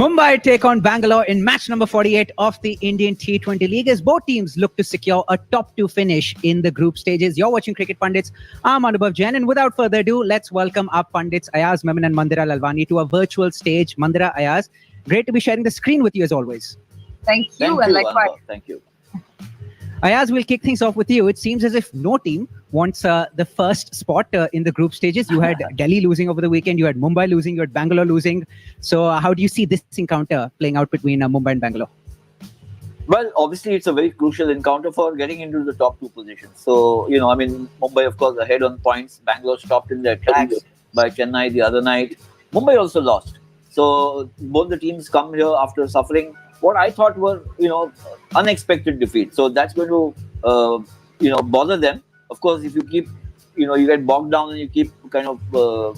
Mumbai take on Bangalore in match number 48 of the Indian T20 League as both teams look to secure a top two finish in the group stages. You're watching Cricket Pundits. I'm Anubhav Jain, and without further ado, let's welcome our Pundits Ayaz, Memon and Mandira Lalvani to a virtual stage. Mandira, Ayaz, great to be sharing the screen with you as always. Thank you, and likewise. Thank you. Ayaz, we'll kick things off with you. It seems as if no team wants the first spot in the group stages. You had Delhi losing over the weekend. You had Mumbai losing. You had Bangalore losing. So how do you see this encounter playing out between Mumbai and Bangalore? Well, obviously, it's a very crucial encounter for getting into the top two positions. So, Mumbai, of course, ahead on points. Bangalore stopped in their tracks by Chennai the other night. Mumbai also lost. So, both the teams come here after suffering what I thought were, unexpected defeats. So, that's going to, bother them. Of course, if you keep, you get bogged down and you keep kind of,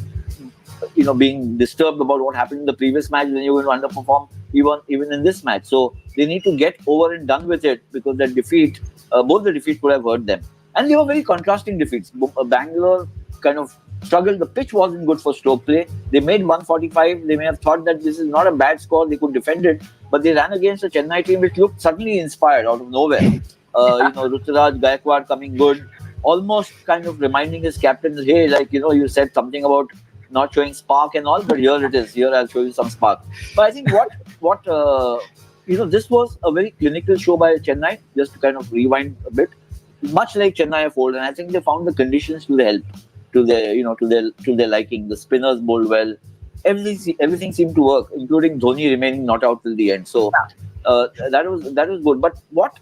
being disturbed about what happened in the previous match, then you're going to underperform even in this match. So they need to get over and done with it because that defeat, both the defeats would have hurt them. And they were very contrasting defeats. Bangalore kind of struggled. The pitch wasn't good for stroke play. They made 145. They may have thought that this is not a bad score. They could defend it. But they ran against a Chennai team which looked suddenly inspired out of nowhere. Ruturaj Gaikwad coming good. Almost kind of reminding his captain, hey, you said something about not showing spark and all, but here it is. Here I'll show you some spark. But I think this was a very clinical show by Chennai, just to kind of rewind a bit, much like Chennai of old. And I think they found the conditions to help to their liking. The spinners bowled well. Everything seemed to work, including Dhoni remaining not out till the end. So that was good. But what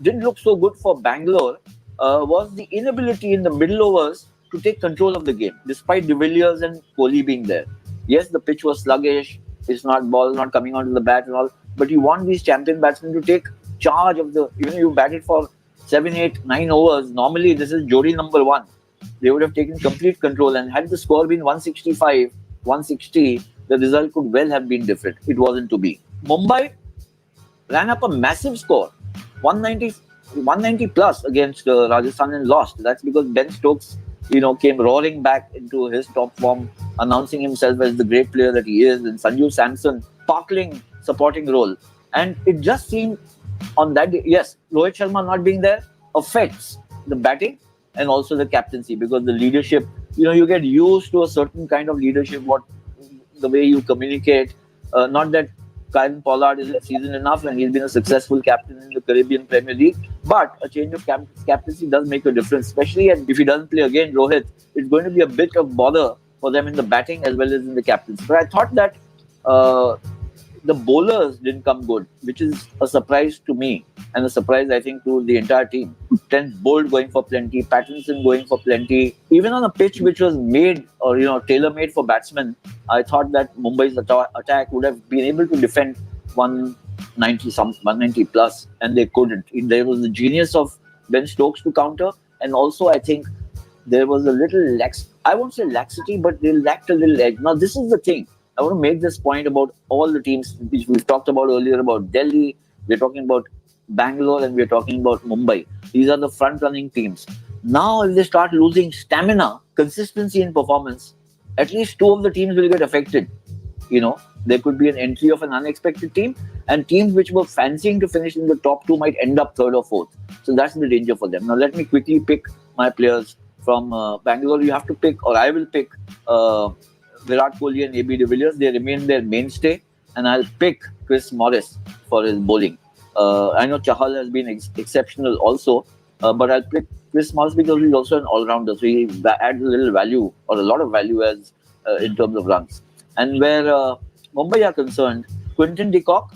didn't look so good for Bangalore was the inability in the middle overs to take control of the game, despite De Villiers and Kohli being there. Yes, the pitch was sluggish. Ball not coming onto the bat and all. But you want these champion batsmen to take charge of you batted for 7, 8, 9 overs. Normally, this is Jodi number 1. They would have taken complete control. And had the score been 165, 160, the result could well have been different. It wasn't to be. Mumbai ran up a massive score, 190 plus against Rajasthan and lost. That's because Ben Stokes came roaring back into his top form, announcing himself as the great player that he is, and Sanju Samson sparkling supporting role. And it just seemed on that day, yes, Rohit Sharma not being there affects the batting and also the captaincy, because the leadership, you get used to a certain kind of leadership, the way you communicate. Not that Kyle Pollard isn't seasoned enough and he's been a successful captain in the Caribbean Premier League, but a change of captaincy does make a difference, especially if he doesn't play again, Rohit. It's going to be a bit of bother for them in the batting as well as in the captaincy. But I thought that the bowlers didn't come good, which is a surprise to me and a surprise, I think, to the entire team. Trent Boult going for plenty, Pattinson going for plenty. Even on a pitch which was made or tailor-made for batsmen, I thought that Mumbai's attack would have been able to defend 190 plus, and they couldn't. There was the genius of Ben Stokes to counter, and also I think there was a little I won't say laxity, but they lacked a little edge. Now, this is the thing. I want to make this point about all the teams which we've talked about earlier, about Delhi, we're talking about Bangalore, and we're talking about Mumbai. These are the front-running teams. Now, if they start losing stamina, consistency in performance, at least 2 of the teams will get affected. There could be an entry of an unexpected team, and teams which were fancying to finish in the top 2 might end up 3rd or 4th. So that's the danger for them. Now, let me quickly pick my players from Bangalore. You have to pick, or I will pick Virat Kohli and AB de Villiers. They remain their mainstay, and I'll pick Chris Morris for his bowling. I know Chahal has been exceptional also, but I'll pick Chris Morris because he's also an all-rounder, so he adds a little value, or a lot of value as in terms of runs. And where Mumbai are concerned, Quinton de Kock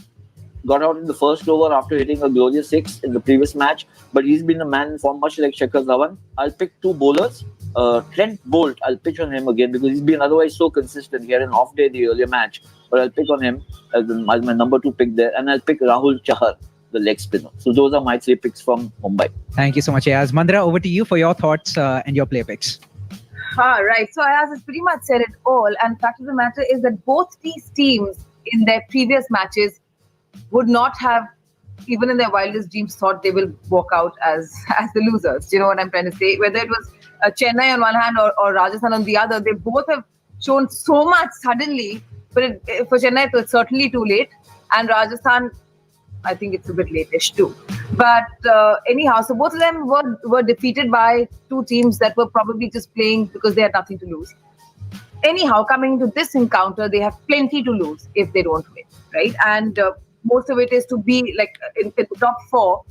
got out in the first over after hitting a glorious 6 in the previous match, but he's been a man in form much like Shikhar Dhawan. I'll pick 2 bowlers. Trent Boult, I'll pitch on him again because he's been otherwise so consistent. He had an off day the earlier match, but I'll pick on him as my number 2 pick there, and I'll pick Rahul Chahar, the leg spinner. So those are my 3 picks from Mumbai. Thank you so much, Ayaz. Mandira, over to you for your thoughts and your play picks. Right. So Ayaz has pretty much said it all. And the fact of the matter is that both these teams in their previous matches would not have, even in their wildest dreams, thought they will walk out as the losers. You know what I'm trying to say? Whether it was Chennai on one hand or Rajasthan on the other, they both have shown so much suddenly But for Chennai, it's certainly too late. And Rajasthan, I think it's a bit late-ish too. But anyhow, so both of them were defeated by two teams that were probably just playing because they had nothing to lose. Anyhow, coming to this encounter, they have plenty to lose if they don't win, right? And most of it is to be like in the top four.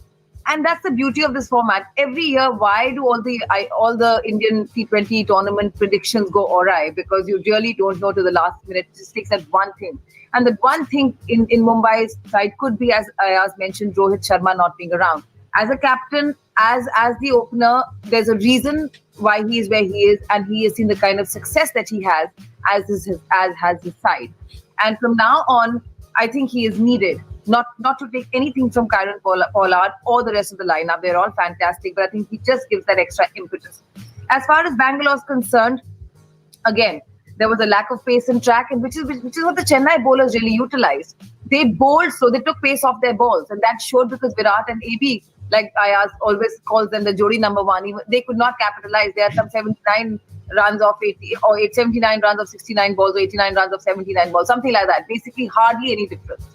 And that's the beauty of this format. Every year, why do all the Indian T20 tournament predictions go awry? Because you really don't know to the last minute. It just takes that one thing. And the one thing in Mumbai's side could be, as Ayaz mentioned, Rohit Sharma not being around. As a captain, as the opener, there's a reason why he is where he is, and he has seen the kind of success that he has as has his side. And from now on, I think he is needed. Not to take anything from Kyron Pollard or the rest of the lineup. They're all fantastic, but I think he just gives that extra impetus. As far as Bangalore is concerned, again, there was a lack of pace in track, and which is what the Chennai bowlers really utilized. They bowled slow, they took pace off their balls, and that showed because Virat and AB, like Ayaz always calls them, the Jodi number one, they could not capitalize. They had some 79 runs of 80 or 79 runs of 69 balls or 89 runs of 79 balls, something like that. Basically, hardly any difference,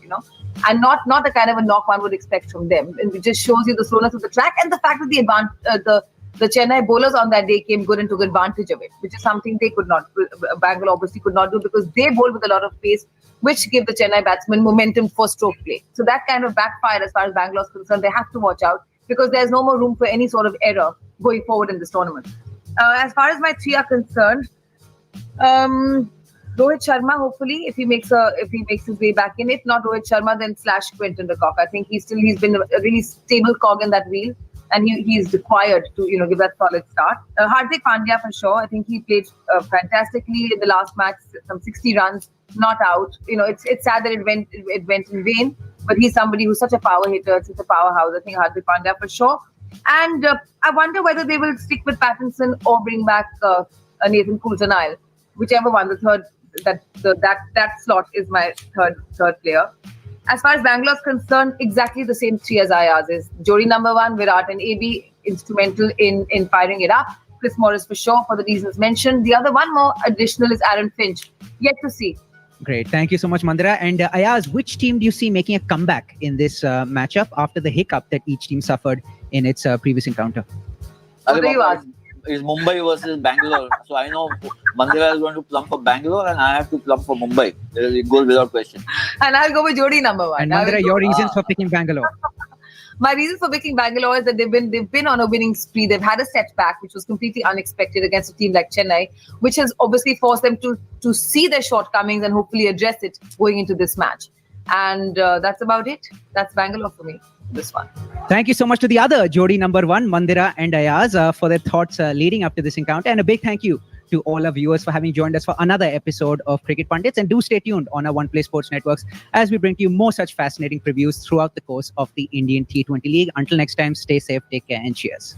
and not the kind of a knock one would expect from them. And it just shows you the slowness of the track and the fact that the Chennai bowlers on that day came good and took advantage of it, which is something they could not. Bangalore obviously could not do because they bowled with a lot of pace, which gave the Chennai batsmen momentum for stroke play. So that kind of backfired as far as Bangalore is concerned. They have to watch out because there's no more room for any sort of error going forward in this tournament. As far as my three are concerned, Rohit Sharma, hopefully, if he makes his way back in. If not Rohit Sharma, then / Quinton de Kock. I think he's been a really stable cog in that wheel, and he is required to give that solid start. Hardik Pandya for sure. I think he played fantastically in the last match, some 60 runs, not out. It's sad that it went in vain, but he's somebody who's such a power hitter, such a powerhouse. I think Hardik Pandya for sure. And I wonder whether they will stick with Pattinson or bring back Nathan Coulter-Nile, whichever one. The third, that slot is my third player. As far as Bangalore is concerned, exactly the same three as Ayaz is. Jodi number one, Virat and AB, instrumental in firing it up. Chris Morris for sure for the reasons mentioned. The other one more additional is Aaron Finch. Yet to see. Great. Thank you so much, Mandira. And Ayaz, which team do you see making a comeback in this matchup after the hiccup that each team suffered in its previous encounter? What do you ask? It's Mumbai versus Bangalore. So I know Mandira is going to plump for Bangalore and I have to plump for Mumbai. It goes without question. And I'll go with Jodi number one. And Mandira, your reasons for picking Bangalore? My reason for picking Bangalore is that they've been on a winning spree. They've had a setback, which was completely unexpected against a team like Chennai, which has obviously forced them to see their shortcomings and hopefully address it going into this match. And that's about it. That's Bangalore for me, this one. Thank you so much to the other Jodi number one, Mandira and Ayaz, for their thoughts leading up to this encounter. And a big thank you to all our viewers for having joined us for another episode of Cricket Pundits. And do stay tuned on our One Play Sports networks as we bring to you more such fascinating previews throughout the course of the Indian T20 League. Until next time, stay safe, take care, and cheers.